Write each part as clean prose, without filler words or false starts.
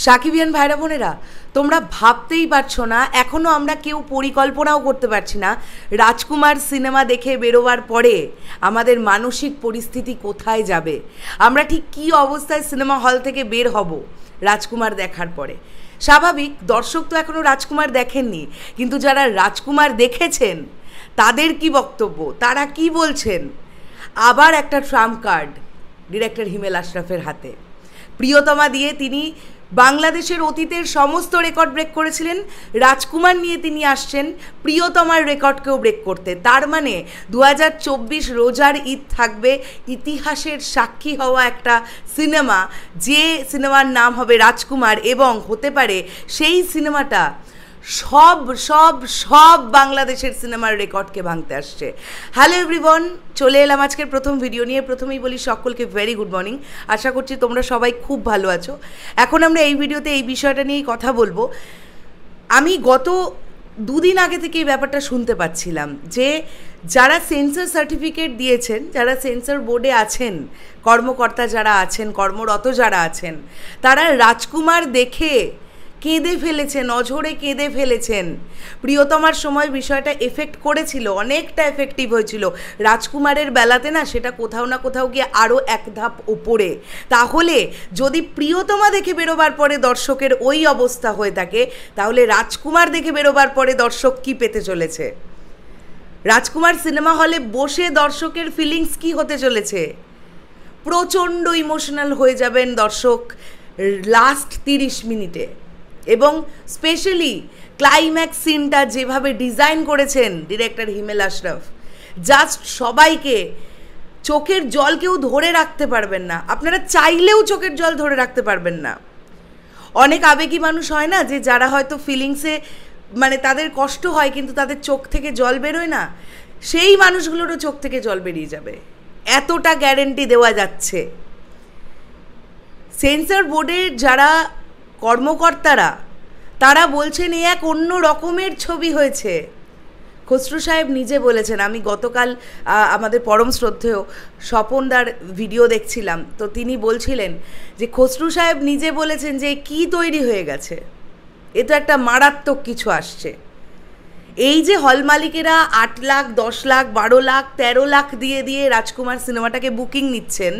সাকিবিয়ান ভাইরা বোনেরা, তোমরা ভাবতেই পারছো না, এখনও আমরা কেউ পরিকল্পনাও করতে পারছি না রাজকুমার সিনেমা দেখে বেরোবার পরে আমাদের মানসিক পরিস্থিতি কোথায় যাবে, আমরা ঠিক কী অবস্থায় সিনেমা হল থেকে বের হব রাজকুমার দেখার পরে। স্বাভাবিক, দর্শক তো এখনও রাজকুমার দেখেননি, কিন্তু যারা রাজকুমার দেখেছেন তাদের কি বক্তব্য, তারা কি বলছেন। আবার একটা ট্রাম্প কার্ড ডিরেক্টর হিমেল আশরাফের হাতে। প্রিয়তমা দিয়ে তিনি বাংলাদেশের অতীতের সমস্ত রেকর্ড ব্রেক করেছিলেন, রাজকুমার নিয়ে তিনি আসছেন প্রিয়তমার রেকর্ডকেও ব্রেক করতে। তার মানে 2024 রোজার ঈদ থাকবে ইতিহাসের সাক্ষী হওয়া একটা সিনেমা, যে সিনেমার নাম হবে রাজকুমার, এবং হতে পারে সেই সিনেমাটা সব সব সব বাংলাদেশের সিনেমার রেকর্ডকে ভাঙতে আসছে। হ্যালো এভরিওয়ান, চলে এলাম আজকের প্রথম ভিডিও নিয়ে। প্রথমেই বলি সকলকে ভেরি গুড মর্নিং, আশা করছি তোমরা সবাই খুব ভালো আছো। এখন আমরা এই ভিডিওতে এই বিষয়টা নিয়েই কথা বলবো। আমি গত দুদিন আগে থেকে এই ব্যাপারটা শুনতে পাচ্ছিলাম যে যারা সেন্সর সার্টিফিকেট দিয়েছেন, যারা সেন্সর বোর্ডে আছেন, কর্মকর্তা যারা আছেন, কর্মরত যারা আছেন, তারা রাজকুমার দেখে কেঁদে ফেলেছেন, অঝরে কেঁদে ফেলেছেন। প্রিয়তমার সময় বিষয়টা এফেক্ট করেছিল, অনেকটা এফেক্টিভ হয়েছিল। রাজকুমারের বেলাতে না সেটা কোথাও না কোথাও গিয়ে আরও এক ধাপ ওপরে। তাহলে যদি প্রিয়তমা দেখে বেরোবার পরে দর্শকের ওই অবস্থা হয়ে থাকে, তাহলে রাজকুমার দেখে বেরোবার পরে দর্শক কি পেতে চলেছে? রাজকুমার সিনেমা হলে বসে দর্শকের ফিলিংস কি হতে চলেছে? প্রচণ্ড ইমোশনাল হয়ে যাবেন দর্শক লাস্ট 30 মিনিটে। এবং স্পেশালি ক্লাইম্যাক্স সিনটা যেভাবে ডিজাইন করেছেন ডিরেক্টর হিমেল আশরাফ, জাস্ট সবাইকে চোখের জল কেউ ধরে রাখতে পারবেন না, আপনারা চাইলেও চোখের জল ধরে রাখতে পারবেন না। অনেক আবেগী মানুষ হয় না, যে যারা হয়তো ফিলিংসে মানে তাদের কষ্ট হয় কিন্তু তাদের চোখ থেকে জল বেরোয় না, সেই মানুষগুলোরও চোখ থেকে জল বেরিয়ে যাবে, এতটা গ্যারেন্টি দেওয়া যাচ্ছে। সেন্সর বোর্ডের যারা কর্মকর্তারা তারা বলছেন এ এক অন্য রকমের ছবি হয়েছে। খসরু সাহেব নিজে বলেছেন, আমি গতকাল আমাদের পরম শ্রদ্ধেয় স্বপনদার ভিডিও দেখছিলাম, তো তিনি বলছিলেন যে খসরু সাহেব নিজে বলেছেন যে কি তৈরি হয়ে গেছে, এ তো একটা মারাত্মক কিছু আসছে। এই যে হল মালিকেরা 8 লাখ 10 লাখ 12 লাখ 13 লাখ দিয়ে দিয়ে রাজকুমার সিনেমাটাকে বুকিং নিচ্ছেন,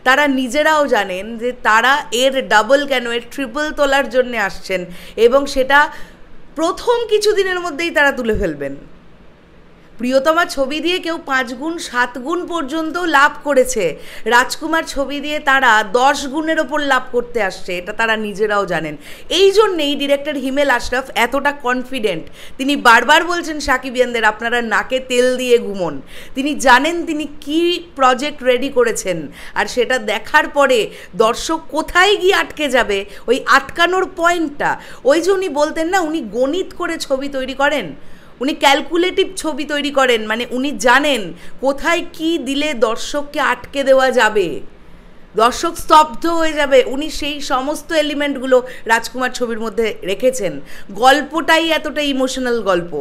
তারা নিজেরাও জানেন যে তারা এর ডাবল কেন এর ট্রিপল তোলার জন্যে আসছেন, এবং সেটা প্রথম কিছু দিনের মধ্যেই তারা তুলে ফেলবেন। প্রিয়তমা ছবি দিয়ে কেউ 5 গুণ 7 গুণ পর্যন্ত লাভ করেছে, রাজকুমার ছবি দিয়ে তারা 10 গুণের ওপর লাভ করতে আসছে, এটা তারা নিজেরাও জানেন। এই জন্যেই ডিরেক্টর হিমেল আশরাফ এতটা কনফিডেন্ট। তিনি বারবার বলছেন সাকিবিয়ানদের আপনারা নাকে তেল দিয়ে ঘুমন। তিনি জানেন তিনি কি প্রজেক্ট রেডি করেছেন, আর সেটা দেখার পরে দর্শক কোথায় গিয়ে আটকে যাবে, ওই আটকানোর পয়েন্টটা। ওই যে উনি বলতেন না, উনি গণিত করে ছবি তৈরি করেন, উনি ক্যালকুলেটিভ ছবি তৈরি করেন, মানে উনি জানেন কোথায় কি দিলে দর্শককে আটকে দেওয়া যাবে, দর্শক স্তব্ধ হয়ে যাবে। উনি সেই সমস্ত এলিমেন্টগুলো রাজকুমার ছবির মধ্যে রেখেছেন। গল্পটাই এতটা ইমোশনাল গল্প।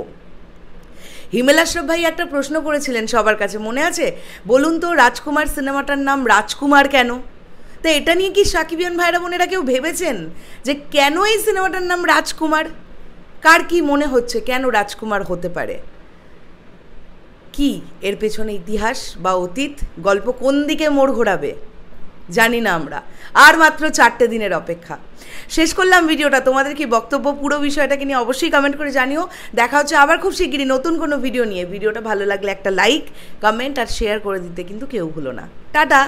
হিমেল আশরাফ ভাই একটা প্রশ্ন করেছিলেন সবার কাছে, মনে আছে? বলুন তো রাজকুমার সিনেমাটার নাম রাজকুমার কেন? তো এটা নিয়ে কি সাকিবিয়ান ভাইরা বোনেরা কেউ ভেবেছেন যে কেন এই সিনেমাটার নাম রাজকুমার? কার কি মনে হচ্ছে কেন রাজকুমার হতে পারে? কি এর পেছনে ইতিহাস বা অতীত, গল্প কোন দিকে মোড় ঘোরাবে জানি না আমরা। আর মাত্র 4টে দিনের অপেক্ষা। শেষ করলাম ভিডিওটা। তোমাদের কি বক্তব্য পুরো বিষয়টাকে নিয়ে অবশ্যই কমেন্ট করে জানিও। দেখা হচ্ছে আবার খুব শিগগিরই নতুন কোনো ভিডিও নিয়ে। ভিডিওটা ভালো লাগলে একটা লাইক, কমেন্ট আর শেয়ার করে দিতে কিন্তু কেউ ভুলো না। টাটা।